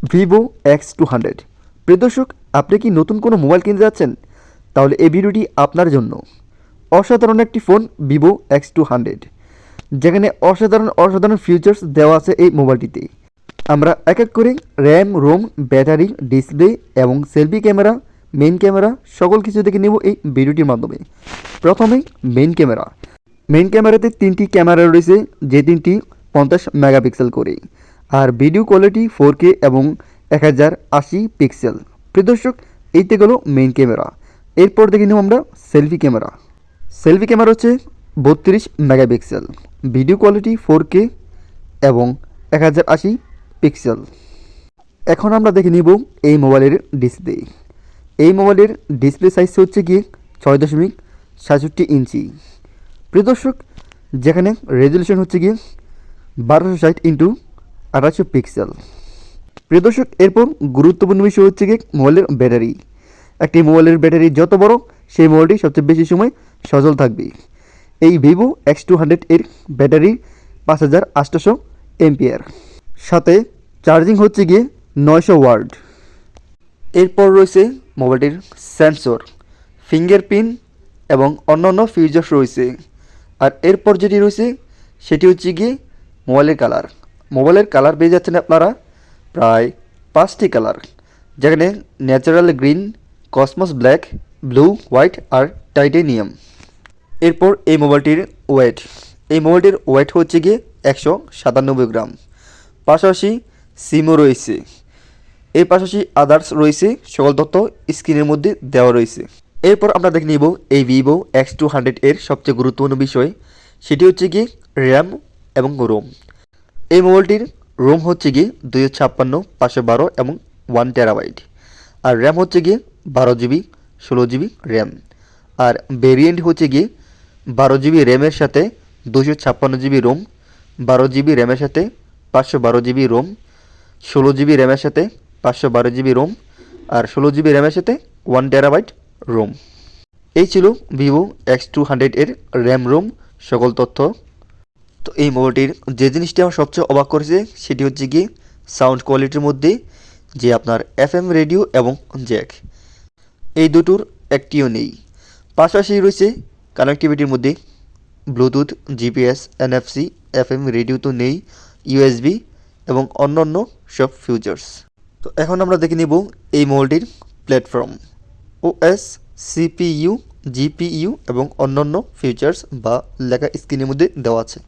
Vivo X200। প্রিয় দর্শক, আপনি কি নতুন কোনো মোবাইল কিনতে যাচ্ছেন? তাহলে এই ভিডিওটি আপনার জন্য। অসাধারণ একটি ফোন ভিভো X200, যেখানে অসাধারণ অসাধারণ ফিচার্স দেওয়া আছে এই মোবাইলটিতে। আমরা এক এক করে র্যাম, রোম, ব্যাটারি, ডিসপ্লে এবং সেলফি ক্যামেরা, মেইন ক্যামেরা সকল কিছু দেখে নেব এই ভিডিওটির মাধ্যমে। প্রথমেই মেইন ক্যামেরা। মেইন ক্যামেরাতে তিনটি ক্যামেরা রয়েছে, যে তিনটি 50 মেগাপিক্সেল করে, আর ভিডিও কোয়ালিটি 4K এবং 1080 পিক্সেল। প্রিয় দর্শক, এইতে গেল মেইন ক্যামেরা। এরপর দেখে নেব আমরা সেলফি ক্যামেরা। সেলফি ক্যামেরা হচ্ছে 32 মেগাপিক্সেল, ভিডিও কোয়ালিটি 4K এবং 1080 পিক্সেল। এখন আমরা দেখে নিব এই মোবাইলের ডিসপ্লে। এই মোবাইলের ডিসপ্লে সাইজ হচ্ছে গিয়ে 6.67 ইঞ্চি। প্রিয় দর্শক, যেখানে রেজলিউশন হচ্ছে গিয়ে 1260 ইন্টু 2800 পিক্সেল। প্রিয় দর্শক, এরপর গুরুত্বপূর্ণ বিষয় হচ্ছে গিয়ে মোবাইলের ব্যাটারি। একটি মোবাইলের ব্যাটারি যত বড়, সেই মোবাইলটি সবচেয়ে বেশি সময় সচল থাকবে। এই ভিভো X200 এর ব্যাটারি 5800 এমপিআর, সাথে চার্জিং হচ্ছে গিয়ে 900 ওয়াট। এরপর রয়েছে মোবাইলটির সেন্সর, ফিঙ্গারপ্রিন্ট এবং অন্যান্য ফিচার্স রয়েছে। আর এরপর যেটি রয়েছে সেটি হচ্ছে গিয়ে মোবাইলের কালার। মোবাইলের কালার পেয়ে যাচ্ছেন আপনারা প্রায় 5টি কালার, যেখানে natural green, cosmos black, blue, white আর টাইটেনিয়াম। এরপর এই মোবাইলটির ওয়েট। এই মোবাইলটির ওয়েট হচ্ছে গিয়ে 197 গ্রাম। পাশাপাশি সিমও রয়েছে। এর পাশাপাশি আদার্স রয়েছে, সকল তথ্য স্ক্রিনের মধ্যে দেওয়া রয়েছে। এরপর আমরা দেখে নিব এই ভিভো X200 এর সবচেয়ে গুরুত্বপূর্ণ বিষয়, সেটি হচ্ছে গিয়ে র্যাম এবং রোম। এই মোবাইলটির রোম হচ্ছে গিয়ে 256, 512 এবং 1 টেরাবাইট। আর র্যাম হচ্ছে গিয়ে 12 জিবি, 16 জিবি র্যাম। আর ভেরিয়েন্ট হচ্ছে গিয়ে 12 জিবি র্যামের সাথে 256 জিবি রোম, 12 জিবি র্যামের সাথে 512 জিবি রোম, 16 জিবি র্যামের সাথে 512 জিবি রোম, আর 16 জিবি র্যামের সাথে 1 টেরাবাইট রোম। এই ছিল ভিভো X200 এর র্যাম রোম সকল তথ্য। তো এই মোবাইলটির যে জিনিসটি আমার সবচেয়ে অবাক করেছে সেটি হচ্ছে গিয়ে সাউন্ড কোয়ালিটির মধ্যে, যে আপনার FM রেডিও এবং জ্যাক, এই দুটোর একটিও নেই। পাশাপাশি রয়েছে কানেক্টিভিটির মধ্যে Bluetooth, GPS, NFC, FM radio তো নেই, USB এবং অন্যান্য সব ফিচার্স। তো এখন আমরা দেখে নিব এই মোবাইলটির প্ল্যাটফর্ম, OS, CPU, GPU এবং অন্যান্য ফিচার্স বা লেখা স্ক্রিনের মধ্যে দেওয়া আছে।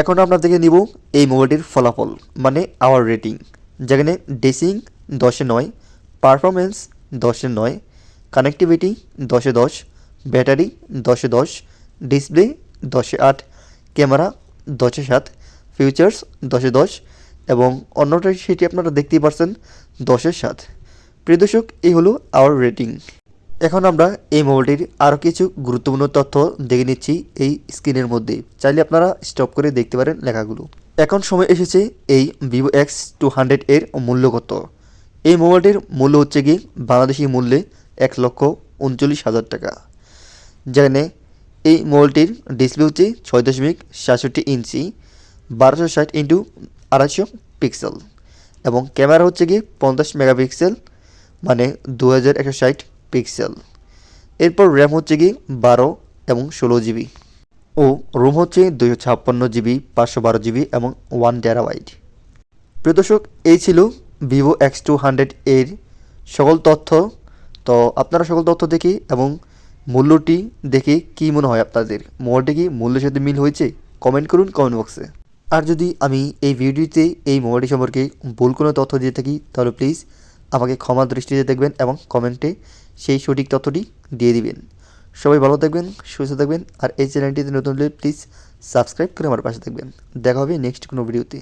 এখন আমরা দেখে নিব এই মোবাইলটির ফলাফল, মানে আওয়ার রেটিং, যেখানে ডেসিং 10-এ 9, পারফরমেন্স 10-এ 9, কানেক্টিভিটি 10-এ 10, ব্যাটারি 10-এ 10, ডিসপ্লে 10-এ 8, ক্যামেরা 10-এ 7, ফিচার্স 10-এ 10 এবং অন্যটা সেটি আপনারা দেখতেই পারছেন 10-এ 7। প্রিয় দর্শক, এই হলো আওয়ার রেটিং। এখন আমরা এই মোবাইলটির আরও কিছু গুরুত্বপূর্ণ তথ্য দেখে নিচ্ছি এই স্ক্রিনের মধ্যে। চাইলে আপনারা স্টপ করে দেখতে পারেন লেখাগুলো। এখন সময় এসেছে এই ভিভো X200 এর মূল্য কত। এই মোবাইলটির মূল্য হচ্ছে গিয়ে বাংলাদেশি মূল্যে 1,39,000 টাকা, যেখানে এই মোবাইলটির ডিসপ্লে হচ্ছে 6.67 ইঞ্চি, 1260 ইন্টু 2800 পিক্সেল এবং ক্যামেরা হচ্ছে গিয়ে 50 মেগাপিক্সেল, মানে 2160 পিক্সেল। এরপর র্যাম হচ্ছে গিয়ে 12 এবং 16 জিবি ও রোম হচ্ছে 256 জিবি, 512 জিবি এবং 1 টেরাবাইট। প্রিয় দর্শক, এই ছিল ভিভো X200 এর সকল তথ্য। তো আপনারা সকল তথ্য দেখে এবং মূল্যটি দেখে কী মনে হয় আপনাদের? মোবাইলটি কি মূল্যের সাথে মিল হয়েছে? কমেন্ট করুন কমেন্ট বক্সে। আর যদি আমি এই ভিডিওতে এই মোবাইলটি সম্পর্কে ভুল কোনো তথ্য দিয়ে থাকি, তাহলে প্লিজ আমাকে ক্ষমা দৃষ্টিতে দেখবেন এবং কমেন্টে সেই সঠিক তথ্যটি দিয়ে দিবেন। সবাই ভালো থাকবেন, সুস্থ থাকবেন, আর এই চ্যানেলটিতে নতুন হলে প্লিজ সাবস্ক্রাইব করে আমার পাশে থাকবেন। দেখা হবে নেক্সট কোনো ভিডিওতে।